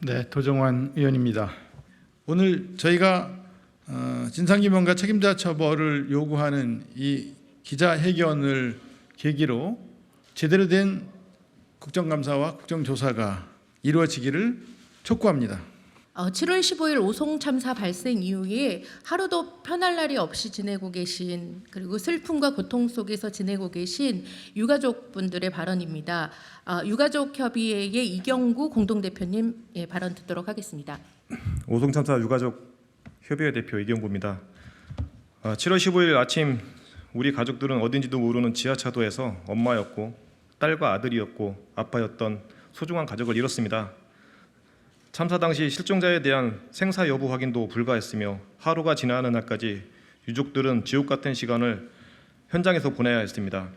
네, 도정환 의원입니다. 오늘 저희가 진상규명과 책임자 처벌을 요구하는 이 기자회견을 계기로 제대로 된 국정감사와 국정조사가 이루어지기를 촉구합니다. 7월 15일 오송 참사 발생 이후에 하루도 편할 날이 없이 지내고 계신, 그리고 슬픔과 고통 속에서 지내고 계신 유가족분들의 발언입니다. 유가족협의회의 이경구 공동대표님 발언 듣도록 하겠습니다. 오송 참사 유가족 협의회 대표 이경구입니다. 7월 15일 아침 우리 가족들은 어딘지도 모르는 지하차도에서 엄마였고 딸과 아들이었고 아빠였던 소중한 가족을 잃었습니다. 참사 당시 실종자에 대한 생사 여부 확인도 불가했으며 하루가 지나는 날까지 유족들은 지옥 같은 시간을 현장에서 보내야 했습니다.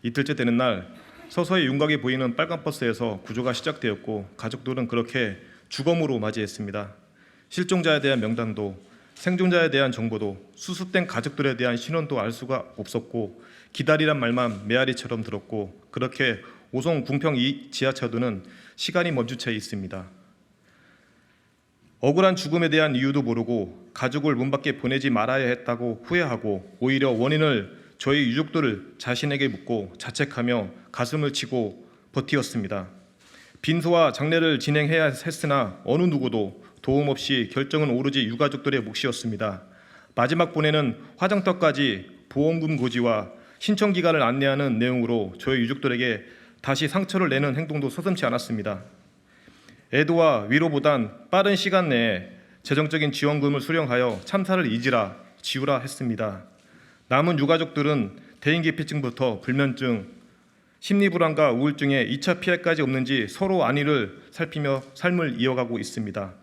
이틀째 되는 날 서서히 윤곽이 보이는 빨간 버스에서 구조가 시작되었고 가족들은 그렇게 주검으로 맞이했습니다. 실종자에 대한 명단도 생존자에 대한 정보도 수습된 가족들에 대한 신원도 알 수가 없었고 기다리란 말만 메아리처럼 들었고 그렇게 오송 궁평 2 지하차도는 시간이 멈춘 채 있습니다. 억울한 죽음에 대한 이유도 모르고 가족을 문 밖에 보내지 말아야 했다고 후회하고 오히려 원인을 저희 유족들을 자신에게 묻고 자책하며 가슴을 치고 버티었습니다. 빈소와 장례를 진행해야 했으나 어느 누구도 도움 없이 결정은 오로지 유가족들의 몫이었습니다. 마지막 보내는 화장터까지 보험금 고지와 신청 기간을 안내하는 내용으로 저희 유족들에게 다시 상처를 내는 행동도 서슴지 않았습니다. 애도와 위로보단 빠른 시간 내에 재정적인 지원금을 수령하여 참사를 지우라 했습니다. 남은 유가족들은 대인기피증부터 불면증, 심리불안과 우울증에 2차 피해까지 없는지 서로 안위를 살피며 삶을 이어가고 있습니다.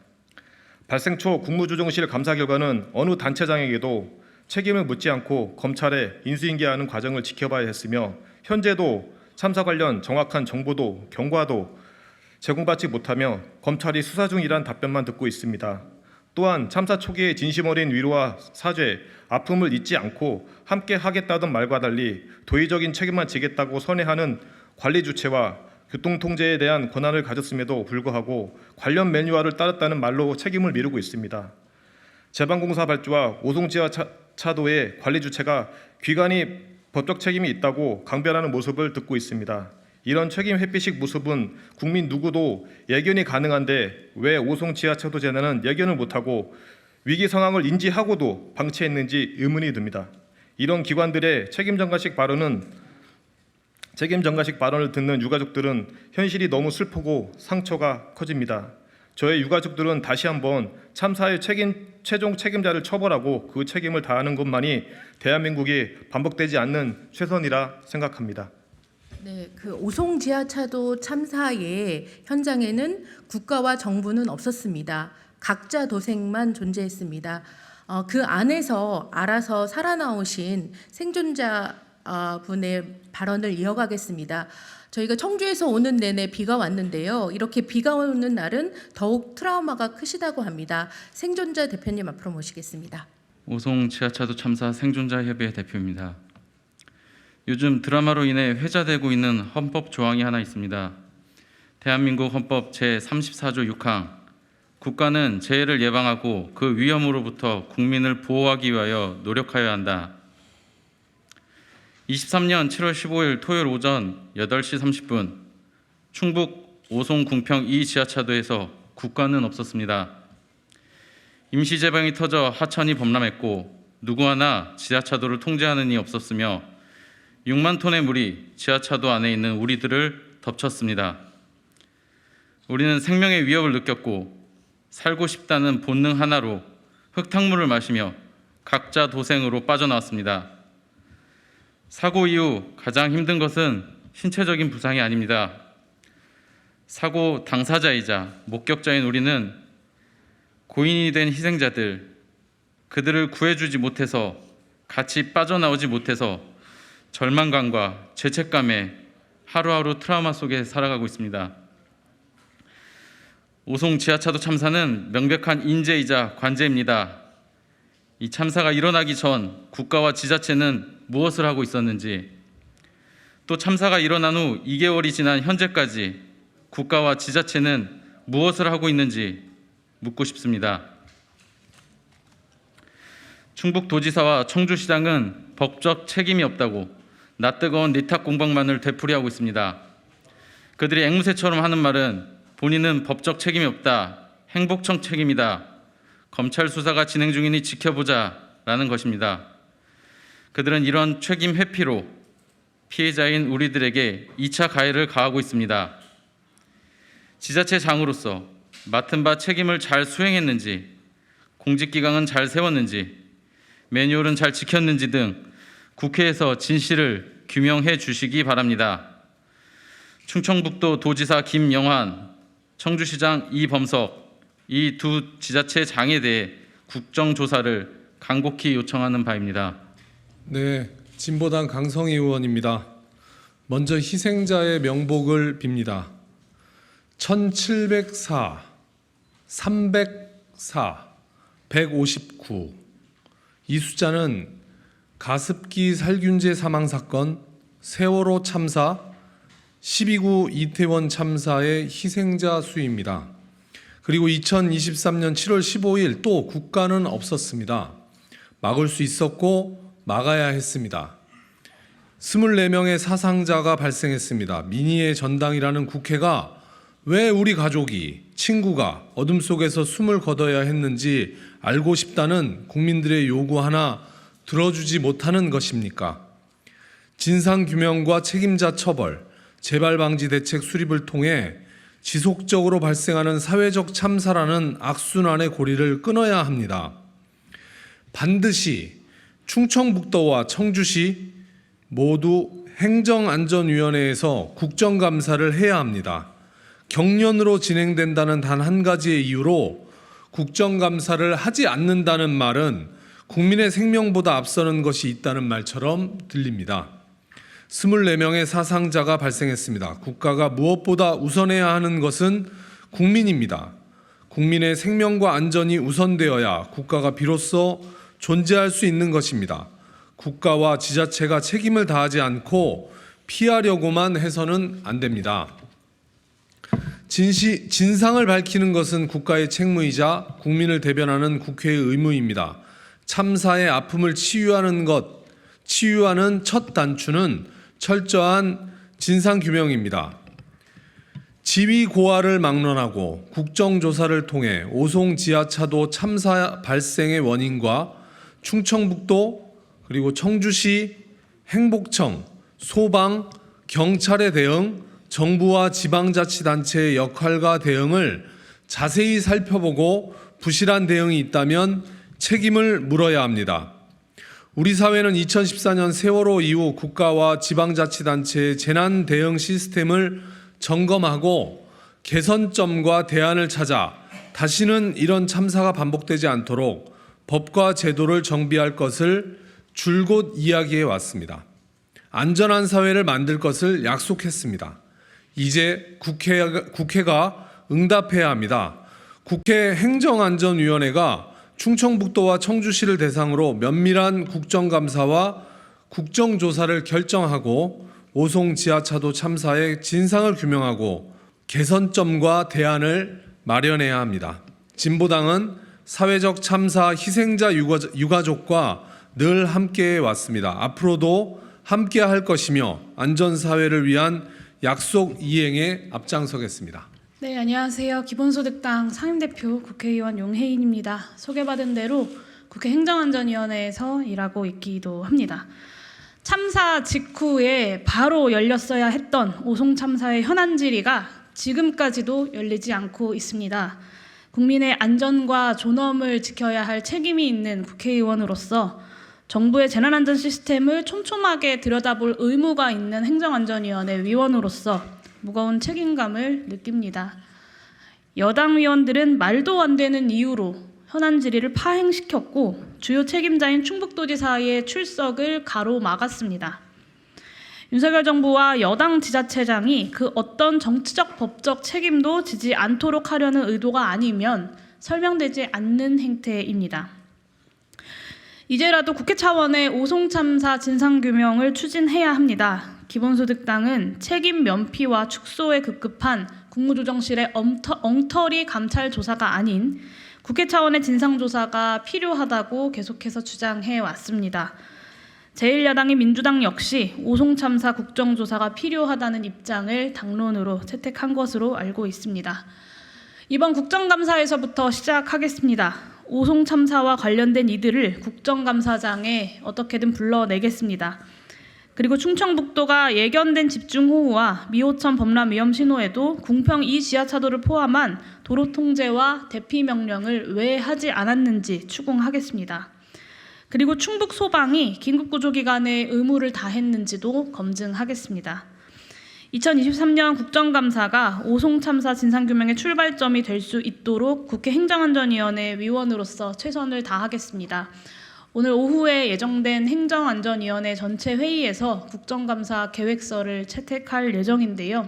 발생 초 국무조정실 감사 결과는 어느 단체장에게도 책임을 묻지 않고 검찰에 인수인계하는 과정을 지켜봐야 했으며 현재도 참사 관련 정확한 정보도 경과도 제공받지 못하며 검찰이 수사 중이란 답변만 듣고 있습니다. 또한 참사 초기의 진심 어린 위로와 사죄, 아픔을 잊지 않고 함께 하겠다던 말과 달리 도의적인 책임만 지겠다고 선회하는 관리 주체와 교통통제에 대한 권한을 가졌음에도 불구하고 관련 매뉴얼을 따랐다는 말로 책임을 미루고 있습니다. 제방공사 발주와 오송지하차도의 관리 주체가 귀관이 법적 책임이 있다고 강변하는 모습을 듣고 있습니다. 이런 책임 회피식 모습은 국민 누구도 예견이 가능한데 왜 오송 지하차도 재난은 예견을 못하고 위기 상황을 인지하고도 방치했는지 의문이 듭니다. 이런 기관들의 책임 전가식 발언을 듣는 유가족들은 현실이 너무 슬프고 상처가 커집니다. 저의 유가족들은 다시 한번 참사의 최종 책임자를 처벌하고 그 책임을 다하는 것만이 대한민국이 반복되지 않는 최선이라 생각합니다. 네, 그 오송 지하차도 참사의 현장에는 국가와 정부는 없었습니다. 각자 도생만 존재했습니다. 그 안에서 알아서 살아나오신 생존자 분의 발언을 이어가겠습니다. 저희가 청주에서 오는 내내 비가 왔는데요. 이렇게 비가 오는 날은 더욱 트라우마가 크시다고 합니다. 생존자 대표님 앞으로 모시겠습니다. 오송 지하차도 참사 생존자 협의회 대표입니다. 요즘 드라마로 인해 회자되고 있는 헌법 조항이 하나 있습니다. 대한민국 헌법 제34조 6항 국가는 재해를 예방하고 그 위험으로부터 국민을 보호하기 위하여 노력하여야 한다. 23년 7월 15일 토요일 오전 8시 30분 충북 오송 궁평 2 지하차도에서 국가는 없었습니다. 임시재방이 터져 하천이 범람했고 누구 하나 지하차도를 통제하는 이 없었으며 6만 톤의 물이 지하차도 안에 있는 우리들을 덮쳤습니다. 우리는 생명의 위협을 느꼈고 살고 싶다는 본능 하나로 흙탕물을 마시며 각자 도생으로 빠져나왔습니다. 사고 이후 가장 힘든 것은 신체적인 부상이 아닙니다. 사고 당사자이자 목격자인 우리는 고인이 된 희생자들, 그들을 구해주지 못해서 같이 빠져나오지 못해서 절망감과 죄책감에 하루하루 트라우마 속에 살아가고 있습니다. 오송 지하차도 참사는 명백한 인재이자 관제입니다. 이 참사가 일어나기 전 국가와 지자체는 무엇을 하고 있었는지, 또 참사가 일어난 후 2개월이 지난 현재까지 국가와 지자체는 무엇을 하고 있는지 묻고 싶습니다. 충북도지사와 청주시장은 법적 책임이 없다고 낯뜨거운 니탁 공방만을 되풀이하고 있습니다. 그들이 앵무새처럼 하는 말은 본인은 법적 책임이 없다, 행복청 책임이다, 검찰 수사가 진행 중이니 지켜보자라는 것입니다. 그들은 이런 책임 회피로 피해자인 우리들에게 2차 가해를 가하고 있습니다. 지자체장으로서 맡은 바 책임을 잘 수행했는지, 공직기강은 잘 세웠는지, 매뉴얼은 잘 지켰는지 등 국회에서 진실을 규명해 주시기 바랍니다. 충청북도 도지사 김영환, 청주시장 이범석, 이 두 지자체장에 대해 국정조사를 간곡히 요청하는 바입니다. 네, 진보당 강성희 의원입니다. 먼저 희생자의 명복을 빕니다. 1704, 304, 159. 이 숫자는 가습기 살균제 사망 사건, 세월호 참사, 12구 이태원 참사의 희생자 수입니다. 그리고 2023년 7월 15일 또 국가는 없었습니다. 막을 수 있었고 막아야 했습니다. 24명의 사상자가 발생했습니다. 민의의 전당이라는 국회가 왜 우리 가족이, 친구가 어둠 속에서 숨을 거둬야 했는지 알고 싶다는 국민들의 요구 하나 들어주지 못하는 것입니까? 진상규명과 책임자 처벌, 재발방지 대책 수립을 통해 지속적으로 발생하는 사회적 참사라는 악순환의 고리를 끊어야 합니다. 반드시 충청북도와 청주시 모두 행정안전위원회에서 국정감사를 해야 합니다. 경련으로 진행된다는 단 한 가지의 이유로 국정감사를 하지 않는다는 말은 국민의 생명보다 앞서는 것이 있다는 말처럼 들립니다. 24명의 사상자가 발생했습니다. 국가가 무엇보다 우선해야 하는 것은 국민입니다. 국민의 생명과 안전이 우선되어야 국가가 비로소 존재할 수 있는 것입니다. 국가와 지자체가 책임을 다하지 않고 피하려고만 해서는 안 됩니다. 진상을 밝히는 것은 국가의 책무이자 국민을 대변하는 국회의 의무입니다. 참사의 아픔을 치유하는 첫 단추는 철저한 진상규명입니다. 지위 고하를 막론하고 국정조사를 통해 오송 지하차도 참사 발생의 원인과 충청북도 그리고 청주시 행복청, 소방, 경찰의 대응, 정부와 지방자치단체의 역할과 대응을 자세히 살펴보고 부실한 대응이 있다면 책임을 물어야 합니다. 우리 사회는 2014년 세월호 이후 국가와 지방자치단체의 재난 대응 시스템을 점검하고 개선점과 대안을 찾아 다시는 이런 참사가 반복되지 않도록 법과 제도를 정비할 것을 줄곧 이야기해 왔습니다. 안전한 사회를 만들 것을 약속했습니다. 이제 국회가 응답해야 합니다. 국회 행정안전위원회가 충청북도와 청주시를 대상으로 면밀한 국정감사와 국정조사를 결정하고 오송 지하차도 참사의 진상을 규명하고 개선점과 대안을 마련해야 합니다. 진보당은 사회적 참사 희생자 유가족과 늘 함께해 왔습니다. 앞으로도 함께 할 것이며 안전사회를 위한 약속 이행에 앞장서겠습니다. 네, 안녕하세요. 기본소득당 상임대표 국회의원 용혜인입니다. 소개받은 대로 국회 행정안전위원회에서 일하고 있기도 합니다. 참사 직후에 바로 열렸어야 했던 오송 참사의 현안 질의가 지금까지도 열리지 않고 있습니다. 국민의 안전과 존엄을 지켜야 할 책임이 있는 국회의원으로서 정부의 재난안전 시스템을 촘촘하게 들여다볼 의무가 있는 행정안전위원회 위원으로서 무거운 책임감을 느낍니다. 여당 위원들은 말도 안 되는 이유로 현안 질의를 파행시켰고 주요 책임자인 충북도지사의 출석을 가로막았습니다. 윤석열 정부와 여당 지자체장이 그 어떤 정치적 법적 책임도 지지 않도록 하려는 의도가 아니면 설명되지 않는 행태입니다. 이제라도 국회 차원의 오송 참사 진상규명을 추진해야 합니다. 기본소득당은 책임 면피와 축소에 급급한 국무조정실의 엉터리 감찰 조사가 아닌 국회 차원의 진상조사가 필요하다고 계속해서 주장해 왔습니다. 제1야당인 민주당 역시 오송 참사 국정조사가 필요하다는 입장을 당론으로 채택한 것으로 알고 있습니다. 이번 국정감사에서부터 시작하겠습니다. 오송 참사와 관련된 이들을 국정감사장에 어떻게든 불러내겠습니다. 그리고 충청북도가 예견된 집중호우와 미호천 범람위험 신호에도 궁평 2 지하차도를 포함한 도로 통제와 대피 명령을 왜 하지 않았는지 추궁하겠습니다. 그리고 충북 소방이 긴급구조기관의 의무를 다했는지도 검증하겠습니다. 2023년 국정감사가 오송 참사 진상규명의 출발점이 될 수 있도록 국회 행정안전위원회 위원으로서 최선을 다하겠습니다. 오늘 오후에 예정된 행정안전위원회 전체 회의에서 국정감사 계획서를 채택할 예정인데요.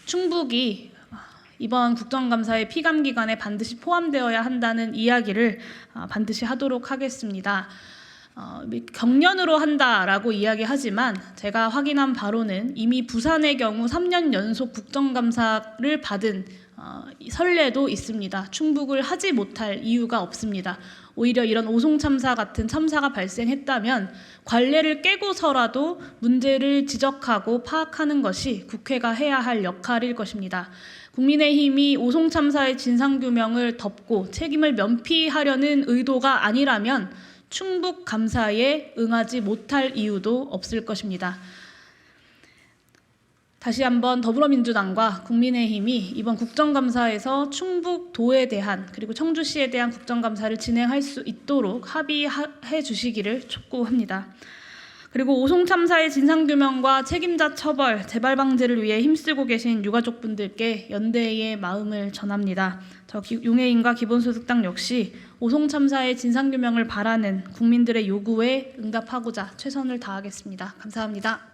충북이 이번 국정감사의 피감기관에 반드시 포함되어야 한다는 이야기를 반드시 하도록 하겠습니다. 경련으로 한다라고 이야기하지만 제가 확인한 바로는 이미 부산의 경우 3년 연속 국정감사를 받은 선례도 있습니다. 충북을 하지 못할 이유가 없습니다. 오히려 이런 오송 참사 같은 참사가 발생했다면 관례를 깨고서라도 문제를 지적하고 파악하는 것이 국회가 해야 할 역할일 것입니다. 국민의힘이 오송 참사의 진상규명을 덮고 책임을 면피하려는 의도가 아니라면 충북 감사에 응하지 못할 이유도 없을 것입니다. 다시 한번 더불어민주당과 국민의힘이 이번 국정감사에서 충북도에 대한 그리고 청주시에 대한 국정감사를 진행할 수 있도록 합의해 주시기를 촉구합니다. 그리고 오송 참사의 진상규명과 책임자 처벌, 재발 방지를 위해 힘쓰고 계신 유가족분들께 연대의 마음을 전합니다. 저 용해인과 기본소득당 역시 오송 참사의 진상규명을 바라는 국민들의 요구에 응답하고자 최선을 다하겠습니다. 감사합니다.